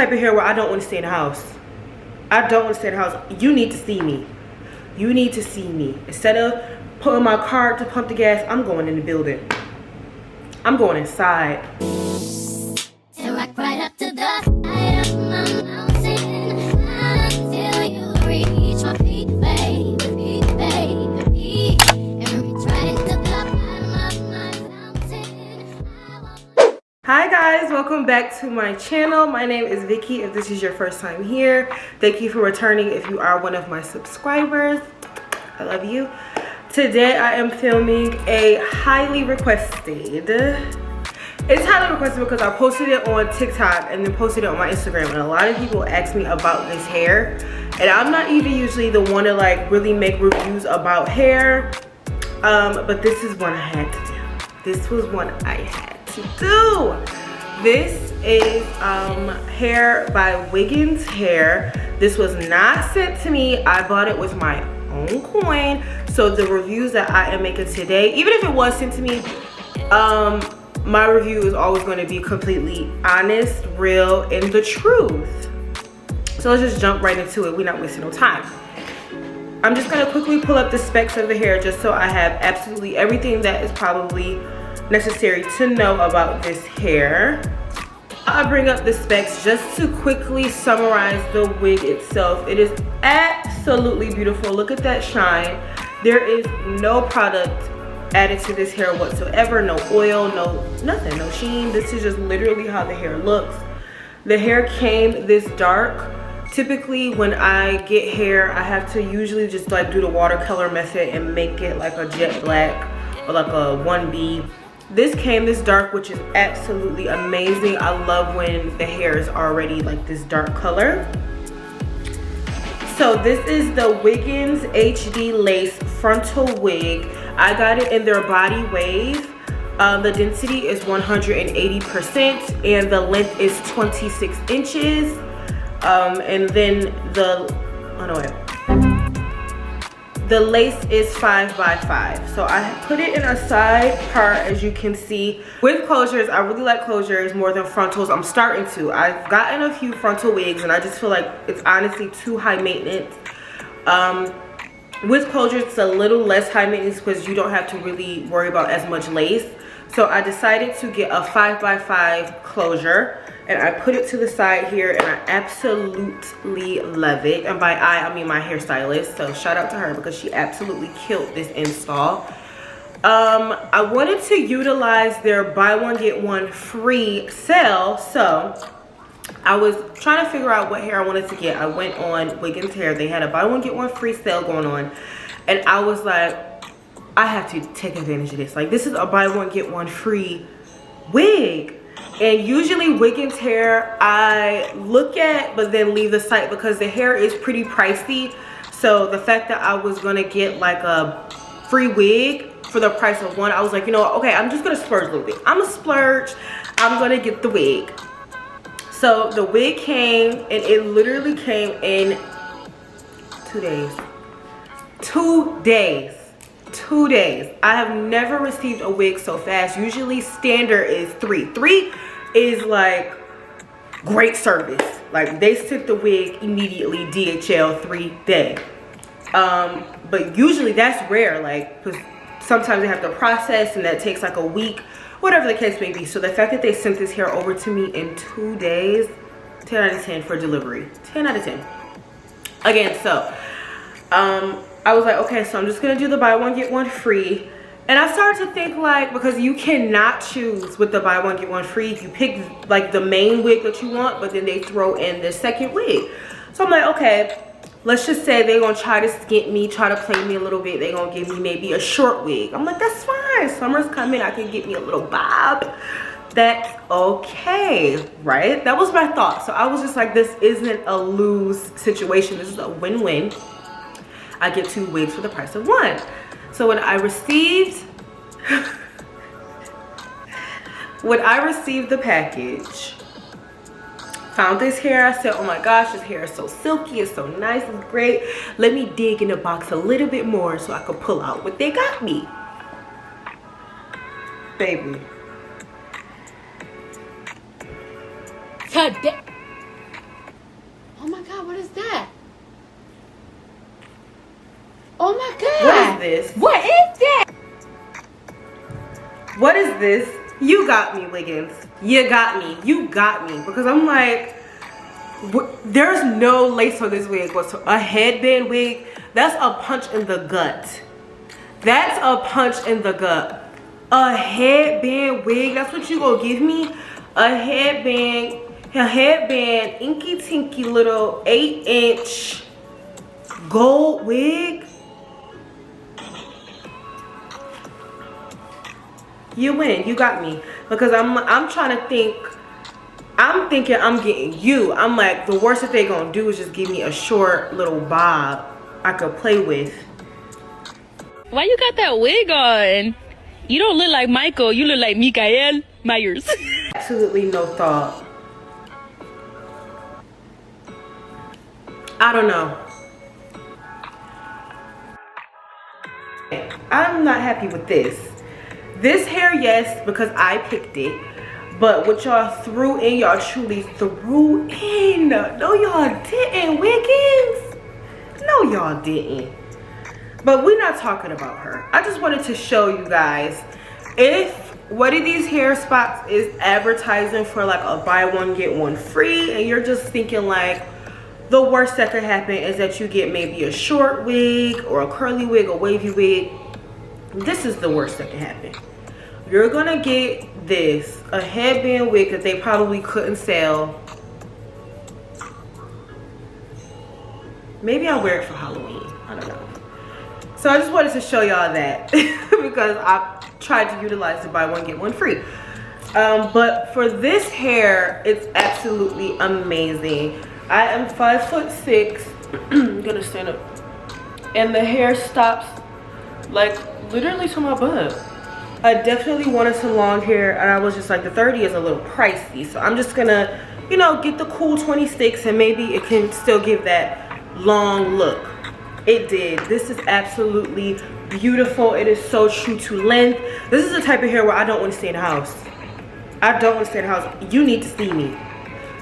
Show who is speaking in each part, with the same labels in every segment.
Speaker 1: type of hair where I don't want to stay in the house. I don't want to stay in the house. You need to see me. You need to see me. Instead of putting my car to pump the gas, I'm going in the building. I'm going inside.
Speaker 2: And rock right up to the side of my mountain until you reach my feet, baby, baby. And reach right to the bottom of my fountain.
Speaker 1: Hi guys, welcome back to my channel. My name is Vicky. If this is your first time here, thank you for returning. If you are one of my subscribers, I love you. Today I am filming a highly requested. It's highly requested because I posted it on TikTok and then posted it on my Instagram, and a lot of people asked me about this hair. And I'm not even usually the one to like really make reviews about hair, but this is one I had to do. This was one I had to do. This is hair by Wiggins hair. This was not sent to me. I bought it with my own coin. So the reviews that I am making today, even if it was sent to me, my review is always going to be completely honest, real, and the truth. So let's just jump right into it. We're not wasting no time. I'm just going to quickly pull up the specs of the hair just so I have absolutely everything that is probably necessary to know about this hair. I'll bring up the specs just to quickly summarize the wig itself. It is absolutely beautiful. Look at that shine. There is no product added to this hair whatsoever. No oil, no nothing, no sheen. This is just literally how the hair looks. The hair came this dark. Typically when I get hair, I have to usually just like do the watercolor method and make it like a jet black or like a 1B. This came this dark, which is absolutely amazing. I love when the hair is already like this dark color. So this is the Wiggins HD Lace Frontal Wig. I got it in their body wave. The density is 180% and the length is 26 inches. And then the lace is 5x5. So I put it in a side part, as you can see. With closures, I really like closures more than frontals. I'm starting to. I've gotten a few frontal wigs and I just feel like it's honestly too high maintenance. With closures, it's a little less high maintenance because you don't have to really worry about as much lace. So I decided to get a 5x5 closure and I put it to the side here and I absolutely love it. And by I mean my hairstylist. So shout out to her because she absolutely killed this install. I wanted to utilize their buy one get one free sale. So I was trying to figure out what hair I wanted to get. I went on Wiggins hair. They had a buy one get one free sale going on. And I was like, I have to take advantage of this. Like, this is a buy one get one free wig. And usually Wiggins hair I look at but then leave the site because the hair is pretty pricey. So the fact that I was gonna get like a free wig for the price of one, I was like, you know what, okay, I'm just gonna splurge a little bit. I'm gonna splurge, I'm gonna get the wig. So the wig came and it literally came in 2 days. 2 days. 2 days. I have never received a wig so fast. Usually standard is 3. 3 is like great service. Like they sent the wig immediately, DHL 3 day. But usually that's rare, like, because sometimes they have to process and that takes like a week, whatever the case may be. So the fact that they sent this hair over to me in 2 days, 10 out of 10 for delivery. 10 out of 10. Again, so I was like, okay, so I'm just gonna do the buy one get one free. And I started to think, like, because you cannot choose with the buy one get one free. You pick like the main wig that you want, but then they throw in the second wig. So I'm like, okay, let's just say they're gonna try to skint me, try to play me a little bit. They're gonna give me maybe a short wig. I'm like, that's fine. Summer's coming, I can get me a little bob. That's okay, right? That was my thought. So I was just like, this isn't a lose situation. This is a win-win. I get 2 wigs for the price of 1. So when I received the package, found this hair, I said, oh my gosh, this hair is so silky, it's so nice, it's great. Let me dig in the box a little bit more so I could pull out what they got me. Baby.
Speaker 2: Today.
Speaker 3: is that? Oh my God.
Speaker 1: What is this?
Speaker 3: What is that?
Speaker 1: What is this? You got me, Wiggins. You got me. You got me. Because I'm like, there's no lace on this wig. What's a headband wig? That's a punch in the gut. That's a punch in the gut. A headband wig, that's what you gonna give me? A headband, inky tinky little 8-inch gold wig? You win, you got me. Because I'm trying to think, I'm thinking I'm getting you. I'm like, the worst that they gonna do is just give me a short little bob I could play with.
Speaker 4: Why you got that wig on? You don't look like Michael, you look like Mikael Myers.
Speaker 1: Absolutely no thought. I don't know. I'm not happy with this. This hair, yes, because I picked it. But what y'all threw in, y'all truly threw in. No, y'all didn't, Wiggins. No, y'all didn't. But we're not talking about her. I just wanted to show you guys, if one of these hair spots is advertising for like a buy one get one free, and you're just thinking like the worst that could happen is that you get maybe a short wig or a curly wig, a wavy wig, this is the worst that can happen. You're gonna get this, a headband wig that they probably couldn't sell. Maybe I'll wear it for Halloween, I don't know. So I just wanted to show y'all that because I tried to utilize the buy one get one free. But for this hair, it's absolutely amazing. I am 5'6". I'm gonna stand up. And the hair stops like literally to my butt. I definitely wanted some long hair, and I was just like, the 30 is a little pricey. So I'm just gonna, you know, get the cool 26 and maybe it can still give that long look. It did. This is absolutely beautiful. It is so true to length. This is the type of hair where I don't want to stay in the house. I don't want to stay in the house. You need to see me.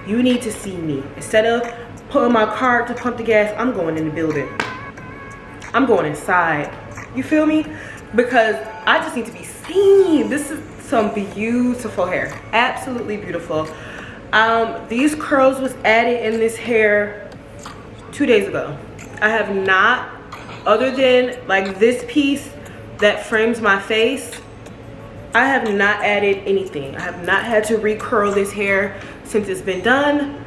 Speaker 1: You need to see me. Instead of putting my car to pump the gas, I'm going in the building. I'm going inside. You feel me? Because I just need to be seen. This is some beautiful hair. Absolutely beautiful. These curls was added in this hair 2 days ago. I have not, other than like this piece that frames my face, I have not added anything. I have not had to recurl this hair since it's been done.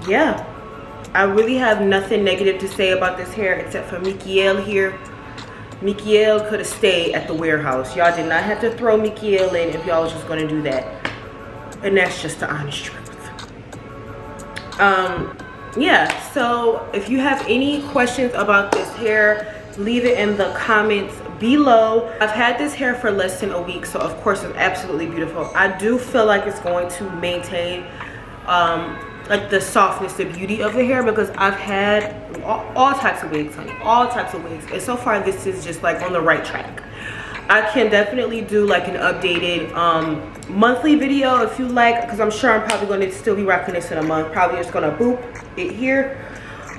Speaker 1: Yeah, I really have nothing negative to say about this hair except for Vickyjazzelle here. Vickyjazzelle could have stayed at the warehouse. Y'all did not have to throw Vickyjazzelle in if y'all was just gonna do that. And that's just the honest truth. Yeah, so if you have any questions about this hair, leave it in the comments below. I've had this hair for less than a week, so of course it's absolutely beautiful. I do feel like it's going to maintain like the softness, the beauty of the hair, because I've had all types of wigs, honey, all types of wigs, and so far this is just like on the right track. I can definitely do like an updated monthly video if you like, because I'm sure I'm probably going to still be rocking this in a month. Probably just going to boop it here.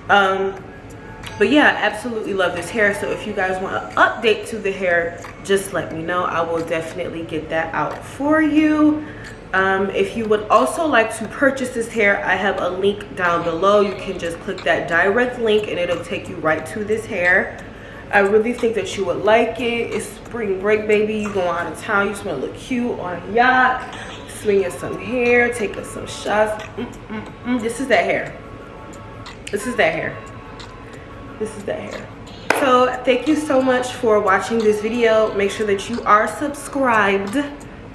Speaker 1: But yeah, I absolutely love this hair. So if you guys want an update to the hair, just let me know. I will definitely get that out for you. If you would also like to purchase this hair, I have a link down below. You can just click that direct link and it'll take you right to this hair. I really think that you would like it. It's spring break, baby. You going out of town, you just want to look cute on a yacht, swinging some hair, taking some shots. This is that hair. This is that hair. This is that hair. So thank you so much for watching this video. Make sure that you are subscribed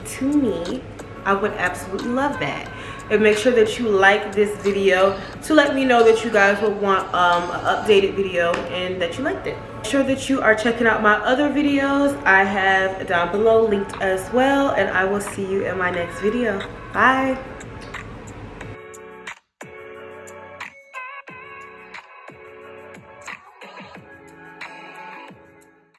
Speaker 1: to me. I would absolutely love that. And make sure that you like this video to let me know that you guys would want an updated video and that you liked it. Make sure that you are checking out my other videos. I have down below linked as well, and I will see you in my next video. Bye.